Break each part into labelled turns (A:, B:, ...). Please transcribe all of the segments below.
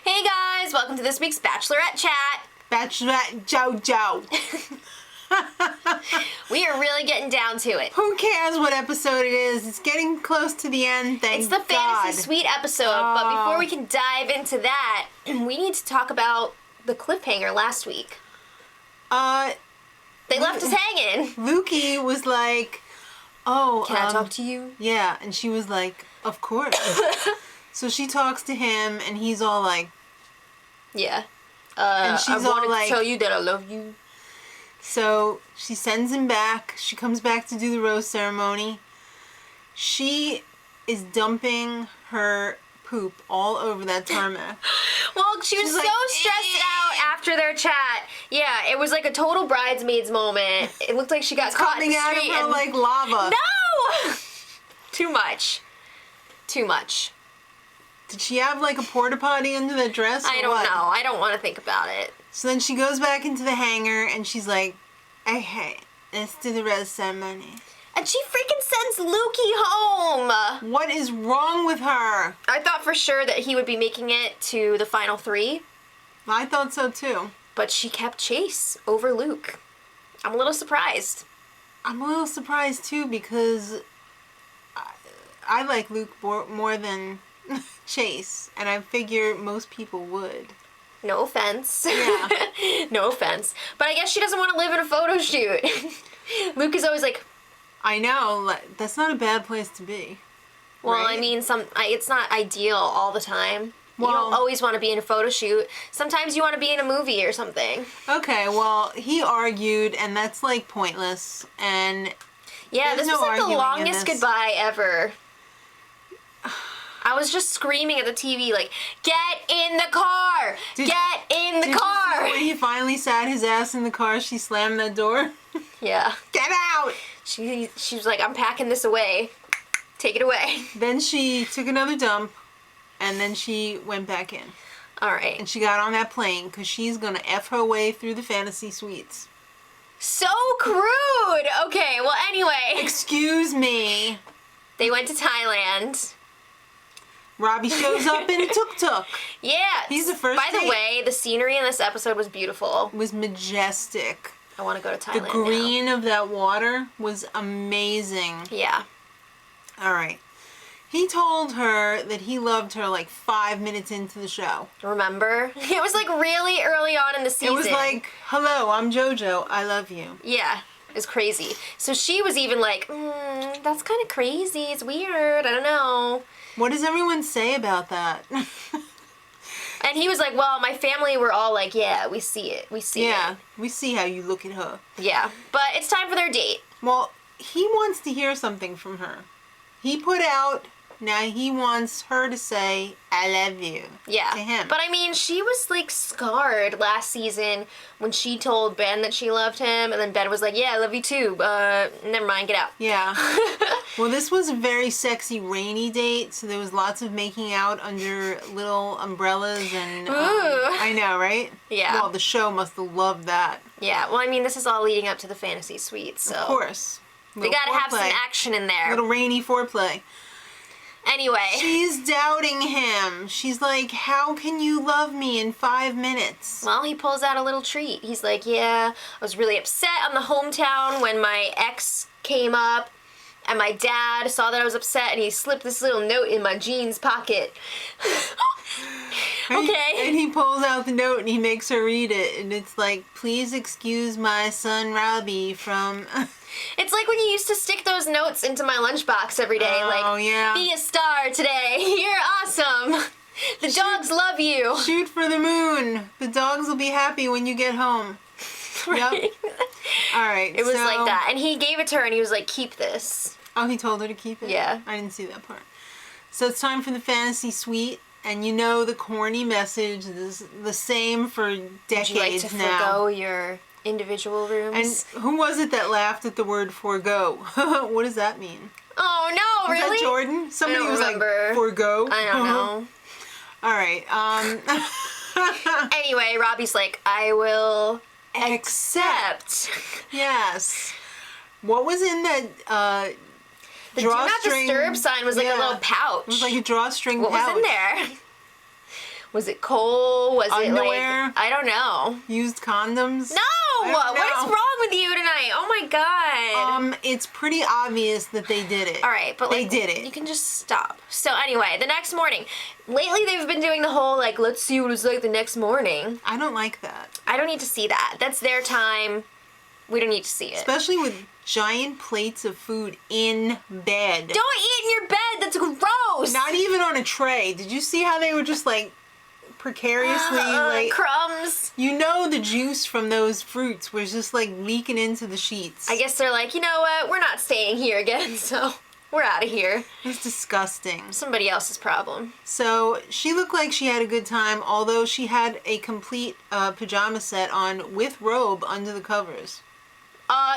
A: Hey guys, welcome to this week's Bachelorette chat.
B: Bachelorette JoJo.
A: We are really getting down to it.
B: Who cares what episode it is? It's getting close to the end, thank
A: It's the
B: God.
A: Fantasy Suite episode, but before we can dive into that, we need to talk about the cliffhanger last week. They left us hanging.
B: Lukey was like, oh,
A: Can I talk to you?
B: Yeah, and she was like, of course. So she talks to him, and he's all like,
A: Yeah.
B: and she's
A: I
B: all
A: wanted
B: like,
A: to tell you that I love you.
B: So she sends him back. She comes back to do the rose ceremony. She is dumping her poop all over that tarmac.
A: Well, she was
B: She's
A: so
B: like,
A: stressed out after their chat. Yeah, it was like a total bridesmaids moment. It looked like she got caught in
B: Coming
A: the
B: out of
A: street
B: her
A: and
B: like lava.
A: no, too much.
B: Did she have like a porta potty under the dress?
A: I
B: or
A: don't
B: what?
A: know. I don't want to think about it.
B: So then she goes back into the hangar and she's like, okay, let's do the rose ceremony.
A: And she freaking sends Lukey home.
B: What is wrong with her?
A: I thought for sure that he would be making it to the final three,
B: I thought so too.
A: but she kept Chase over Luke. I'm a little surprised.
B: I'm a little surprised too because I like Luke more than Chase, and I figure most people would.
A: No offense.
B: Yeah.
A: No offense. But I guess she doesn't want to live in a photo shoot. Luke is always like,
B: I know, like, that's not a bad place to be.
A: well,
B: right?
A: I mean, it's not ideal all the time. You
B: Well-
A: don't always want to be in a photo shoot. Sometimes you want to be in a movie or something.
B: Okay, well, he argued, and that's like pointless, and
A: Yeah,
B: There's
A: this
B: no
A: was like the
B: arguing in
A: longest
B: this.
A: goodbye ever. I was just screaming at the TV like, get in the car!
B: Did-
A: Get in the
B: did you see
A: car!
B: when he finally sat his ass in the car, she slammed that door?
A: Yeah.
B: Get out!
A: She was like, I'm packing this away. Take it away.
B: Then she took another dump, and then she went back in.
A: Alright.
B: And she got on that plane, because she's going to F her way through the fantasy suites.
A: So crude! Okay, well anyway.
B: Excuse me.
A: They went to Thailand.
B: Robbie shows up in a tuk-tuk.
A: Yeah.
B: He's the first
A: By the
B: date.
A: way, the scenery in this episode was beautiful.
B: It was majestic.
A: I want to go to
B: The
A: Thailand
B: green of that water was amazing.
A: now. Yeah.
B: All right. He told her that he loved her like 5 minutes into the show.
A: Remember? It was like really early on in the season.
B: It was like, hello, I'm JoJo. I love you.
A: Yeah. It was crazy. So she was even like, that's kind of crazy. It's weird. I don't know.
B: What does everyone say about that?
A: And he was like, well, my family were all like, yeah, we see it. We see
B: Yeah, we see how you look at her.
A: it. Yeah. But it's time for their date.
B: Well, he wants to hear something from her. He put out, now he wants her to say, I love you.
A: Yeah.
B: To him.
A: But I mean, she was like scarred last season when she told Ben that she loved him, and then Ben was like, yeah, I love you too. Never mind, get out.
B: Yeah. Well, this was a very sexy rainy date, so there was lots of making out under little umbrellas and
A: Ooh.
B: I know, right?
A: Yeah.
B: Well, the show must have loved that.
A: Yeah, well, I mean, this is all leading up to the fantasy suite, so.
B: Of course.
A: They gotta have some action in there.
B: Little rainy foreplay.
A: Anyway.
B: She's doubting him. She's like, how can you love me in 5 minutes?
A: Well, he pulls out a little treat. He's like, yeah, I was really upset on the hometown when my ex came up, and my dad saw that I was upset, and he slipped this little note in my jeans pocket. Okay.
B: And he pulls out the note and he makes her read it, and it's like, please excuse my son Robbie from...
A: It's like when you used to stick those notes into my lunchbox every day,
B: Oh,
A: like,
B: yeah.
A: be a star today, you're awesome, the dogs love you.
B: Shoot for the moon. The dogs will be happy when you get home. Yep. All right.
A: It was like that, and he gave it to her, and he was like, keep this.
B: Oh, he told her to keep it?
A: Yeah.
B: I didn't see that part. So it's time for the fantasy suite, and you know the corny message is the same for
A: Would you like
B: decades
A: to
B: now.
A: forgo your individual
B: And
A: rooms?
B: who was it that laughed at the word forego? What does that mean?
A: Oh, no,
B: Was
A: really?
B: that Jordan? Somebody
A: don't
B: was
A: remember.
B: like, forego?
A: I don't know.
B: All right.
A: Anyway, Robbie's like, I will
B: Accept.
A: accept.
B: Yes. What was in that
A: The do not disturb sign was like a little pouch.
B: It was like a drawstring
A: pouch. What was in there? Was it coal? Was
B: underwear?
A: It like, I don't know.
B: Used condoms?
A: No! What is wrong with you tonight? Oh my god.
B: It's pretty obvious that they did it.
A: All right, but
B: they did it.
A: You can just stop. So anyway, the next morning. Lately they've been doing the whole like, let's see what it's like the next morning.
B: I don't like that.
A: I don't need to see that. That's their time. We don't need to see it.
B: Especially with giant plates of food in bed.
A: Don't eat in your bed. That's gross.
B: Not even on a tray. Did you see how they were just like precariously like
A: crumbs?
B: You know the juice from those fruits was just like leaking into the sheets.
A: I guess they're like, you know what? We're not staying here again, so we're out of here.
B: It's disgusting.
A: Somebody else's problem.
B: So she looked like she had a good time, although she had a complete pajama set on with robe under the covers.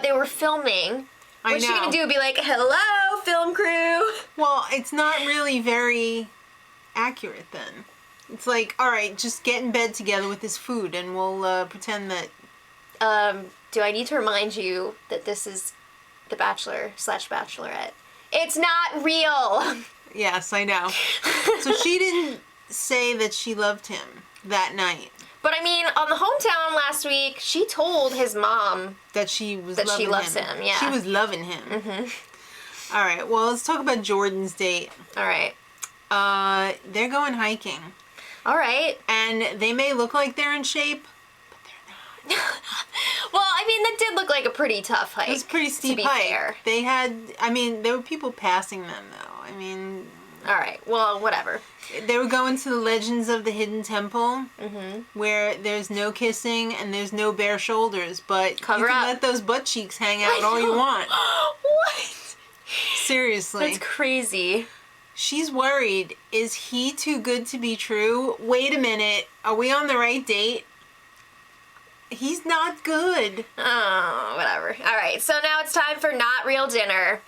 A: They were filming. What's she gonna do? Be like, hello, film crew?
B: Well, it's not really very accurate then. It's like, all right, just get in bed together with this food and we'll pretend that...
A: Do I need to remind you that this is The Bachelor/Bachelorette? It's not real!
B: Yes, I know. So she didn't say that she loved him that night.
A: But I mean, on the hometown last week, she told his mom
B: that she
A: loves him. Yeah,
B: she was loving him. Mm-hmm. All right. Well, let's talk about Jordan's date.
A: All right.
B: They're going hiking.
A: All right.
B: And they may look like they're in shape, but they're not.
A: Well, I mean, that did look like a pretty tough hike.
B: It was a pretty steep hike. Fair. They had. I mean, there were people passing them though. I mean.
A: All right. Well, whatever.
B: They were going to the Legends of the Hidden Temple, where there's no kissing and there's no bare shoulders, but you can let those butt cheeks hang out all you want.
A: What?
B: Seriously.
A: That's crazy.
B: She's worried. Is he too good to be true? Wait a minute. Are we on the right date? He's not good.
A: Oh, whatever. All right. So now it's time for Not Real Dinner.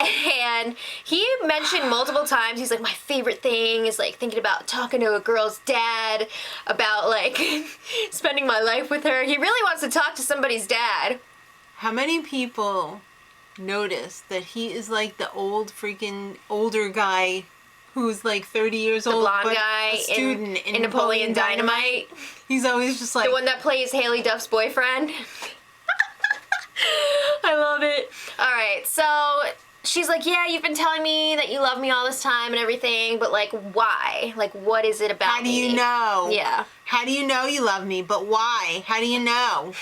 A: And he mentioned multiple times, he's like, my favorite thing is like thinking about talking to a girl's dad, about like spending my life with her. He really wants to talk to somebody's dad.
B: How many people notice that he is like the older guy who's like 30 years old,
A: blonde
B: but
A: guy
B: a student in
A: Napoleon Dynamite?
B: He's always just like...
A: The one that plays Haley Duff's boyfriend. I love it. All right, so... She's like, yeah, you've been telling me that you love me all this time and everything, but like, why? Like, what is it about me?
B: How do you know?
A: Yeah.
B: How do you know you love me? But why? How do you know?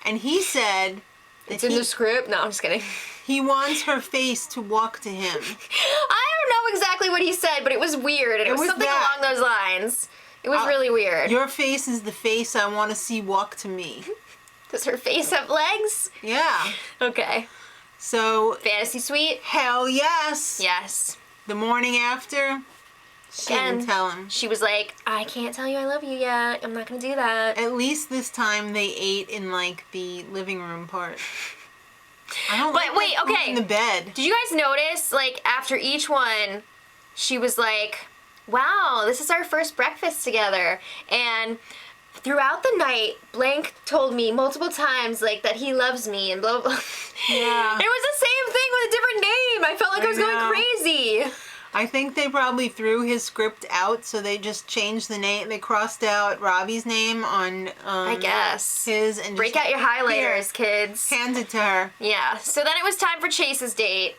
B: And he said...
A: It's in the script? No, I'm just kidding.
B: He wants her face to walk to him.
A: I don't know exactly what he said, but it was weird. And it was something along those lines. It was really weird.
B: Your face is the face I want to see walk to me.
A: Does her face have legs?
B: Yeah.
A: Okay.
B: So...
A: Fantasy suite?
B: Hell yes.
A: Yes.
B: The morning after, she didn't tell him.
A: She was like, I can't tell you I love you yet. I'm not going to do that.
B: At least this time they ate in like the living room part. I don't like
A: wait, okay.
B: in the bed.
A: Did you guys notice, like, after each one, she was like, wow, this is our first breakfast together. And... throughout the night, Blank told me multiple times, like, that he loves me and blah, blah, blah.
B: Yeah.
A: It was the same thing with a different name. I felt like I was going crazy.
B: I think they probably threw his script out, so they just changed the name. They crossed out Robbie's name on,
A: I guess.
B: his and
A: break out your highlighters, kids.
B: Hand it to her.
A: Yeah. So then it was time for Chase's date.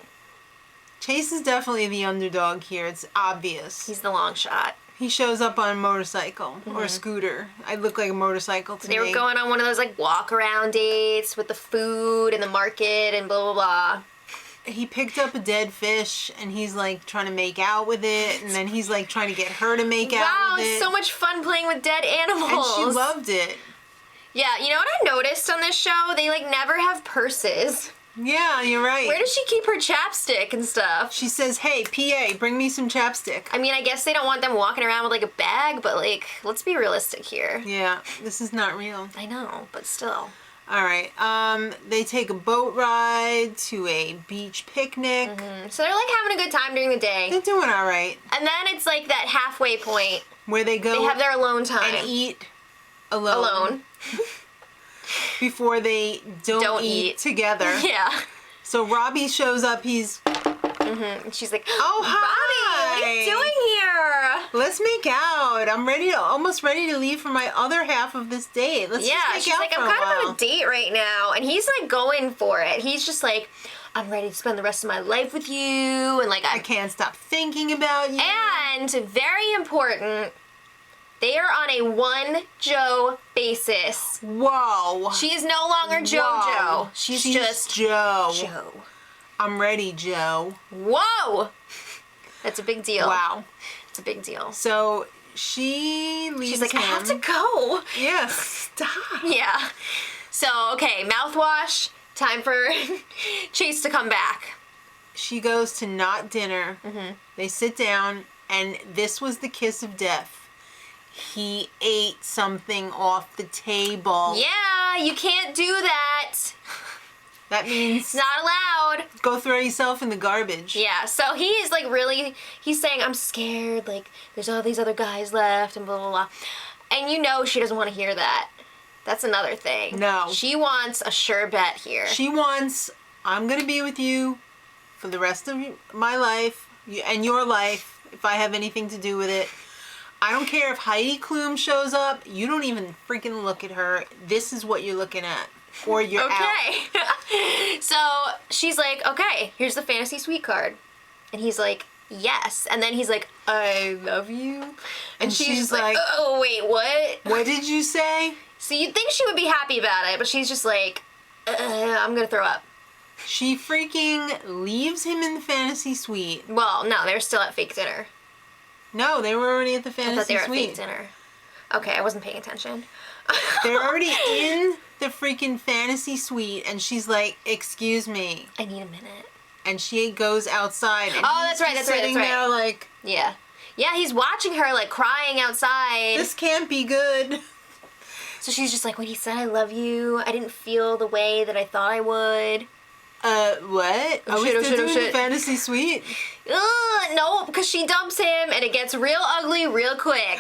B: Chase is definitely the underdog here. It's obvious.
A: He's the long shot.
B: He shows up on a motorcycle or a scooter. I look like a motorcycle to me.
A: They were going on one of those like walk around dates with the food and the market and blah, blah, blah.
B: He picked up a dead fish and he's like trying to make out with it, and then he's like trying to get her to make out with it.
A: Wow, it's so much fun playing with dead animals.
B: And she loved it.
A: Yeah, you know what I noticed on this show? They like never have purses.
B: Yeah, you're right.
A: Where does she keep her chapstick and stuff?
B: She says, hey, PA, bring me some chapstick.
A: I mean, I guess they don't want them walking around with like a bag, but like, let's be realistic here.
B: Yeah, this is not real.
A: I know, but still.
B: All right, they take a boat ride to a beach picnic.
A: So they're like having a good time during the day.
B: They're doing all right.
A: And then it's like that halfway point.
B: Where they go.
A: They have their alone time.
B: And eat alone. Before they don't eat together.
A: Yeah.
B: So Robbie shows up. He's...
A: And she's like,
B: Oh, hi!
A: Robbie, what are you doing here?
B: Let's make out. I'm almost ready to leave for my other half of this date. Let's just make
A: she's
B: out
A: like,
B: for
A: I'm
B: a
A: kind of
B: while.
A: on a date right now. And he's like going for it. He's just like, I'm ready to spend the rest of my life with you. And like,
B: I can't stop thinking about you.
A: And very important, they are on a one Joe basis.
B: Whoa.
A: She is no longer JoJo.
B: Whoa.
A: She's just
B: Joe.
A: Joe.
B: I'm ready, Joe.
A: Whoa! That's a big deal.
B: Wow.
A: It's a big deal.
B: So she leaves
A: She's like,
B: him.
A: I have to go.
B: Yeah, stop.
A: Yeah. So, okay, mouthwash. Time for Chase to come back.
B: She goes to not dinner. They sit down, and this was the kiss of death. He ate something off the table.
A: Yeah, you can't do that.
B: That means
A: It's not allowed.
B: go throw yourself in the garbage.
A: Yeah, so he is like really, he's saying, I'm scared, like there's all these other guys left and blah, blah, blah. And you know she doesn't want to hear that. That's another thing.
B: No.
A: She wants a sure bet here.
B: She wants, I'm going to be with you for the rest of my life and your life if I have anything to do with it. I don't care if Heidi Klum shows up. You don't even freaking look at her. This is what you're looking at. Or you're out.
A: Okay. So she's like, okay, here's the fantasy suite card. And he's like, yes. And then he's like, I love you. And she's just like, oh, wait, what?
B: What did you say?
A: So you'd think she would be happy about it, but she's just like, I'm gonna throw up.
B: She freaking leaves him in the fantasy suite.
A: Well, no, they were still at fake dinner.
B: No, they were already at the
A: I
B: fantasy
A: thought they were
B: suite.
A: at fake dinner. Okay, I wasn't paying attention.
B: They're already in the freaking fantasy suite, and she's like, excuse me.
A: I need a minute.
B: And she goes outside. And
A: Oh, that's right, that's right,
B: sitting
A: that's right.
B: there like,
A: Yeah. Yeah, he's watching her, like, crying outside.
B: this can't be good.
A: So she's just like, when he said I love you, I didn't feel the way that I thought I would.
B: What?
A: Oh,
B: Are
A: shit,
B: we
A: oh,
B: still
A: shit, oh,
B: doing
A: shit.
B: the fantasy suite?
A: No, because she dumps him, and it gets real ugly real quick.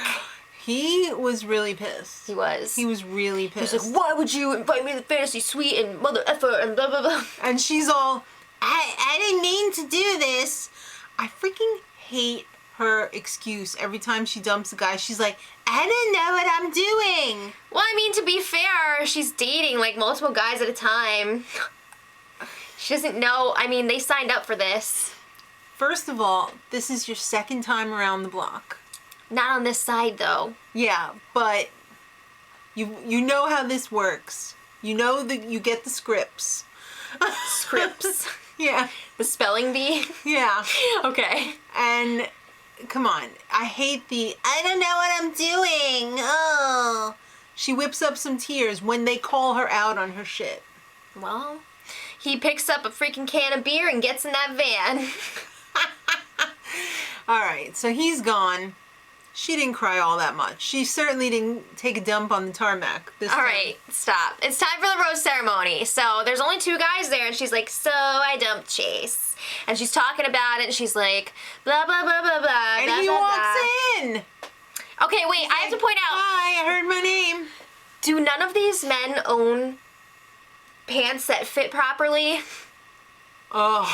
B: He was really pissed.
A: He was.
B: He was really pissed.
A: He's like, why would you invite me to the fantasy suite and mother effer and blah, blah, blah.
B: And she's all, I didn't mean to do this. I freaking hate her excuse every time she dumps a guy. She's like, I don't know what I'm doing.
A: Well, I mean, to be fair, she's dating, like, multiple guys at a time. She doesn't know. I mean, they signed up for this.
B: First of all, this is your second time around the block.
A: Not on this side, though.
B: Yeah, but you know how this works. You know that you get the scripts.
A: Scripts.
B: Yeah.
A: The spelling bee.
B: Yeah.
A: Okay.
B: And come on, I hate the I don't know what I'm doing. Oh. She whips up some tears when they call her out on her shit.
A: Well, he picks up a freaking can of beer and gets in that van.
B: All right, so he's gone. She didn't cry all that much. She certainly didn't take a dump on the tarmac this
A: All
B: time.
A: right, stop. It's time for the rose ceremony. So there's only two guys there, and she's like, so I dumped Chase. And she's talking about it, and she's like, blah, blah, blah, blah, blah,
B: And
A: blah,
B: he
A: blah,
B: walks
A: blah.
B: in.
A: Okay, wait, I have to point out,
B: Hi, I heard my name.
A: do none of these men own pants that fit properly?
B: Oh,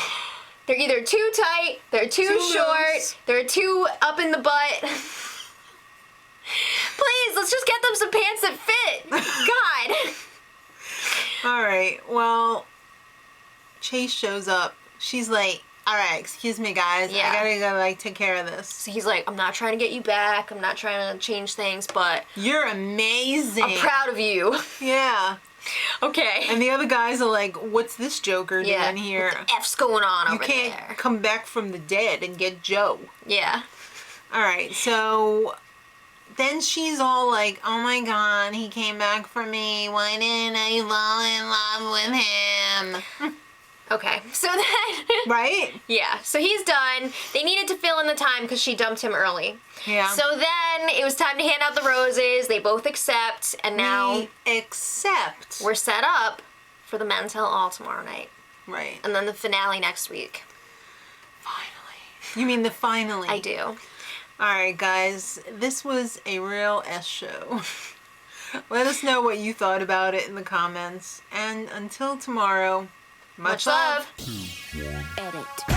A: They're either too tight, they're too short,
B: loose.
A: they're too up in the butt. Please, let's just get them some pants that fit. God.
B: all right. Well, Chase shows up. She's like, all right, excuse me, guys.
A: Yeah.
B: I gotta go, like, take care of this.
A: So he's like, I'm not trying to get you back. I'm not trying to change things, but
B: You're amazing.
A: I'm proud of you.
B: Yeah.
A: Okay.
B: And the other guys are like, what's this Joker doing here?
A: What the F's going on
B: You
A: over
B: can't
A: there?
B: come back from the dead and get Joe.
A: Yeah.
B: All right, so then she's all like, oh my God, he came back for me. Why didn't I fall in love with him?
A: Okay. So then,
B: Right?
A: yeah. So he's done. They needed to fill in the time because she dumped him early.
B: Yeah.
A: So then it was time to hand out the roses. They both accept, and now
B: we accept.
A: we're set up for the Men Tell All tomorrow night,
B: Right.
A: and then the finale next week.
B: Finally. You mean the finally?
A: I do.
B: All right, guys. This was a real S show. Let us know what you thought about it in the comments. And until tomorrow, Much love.
A: Edit.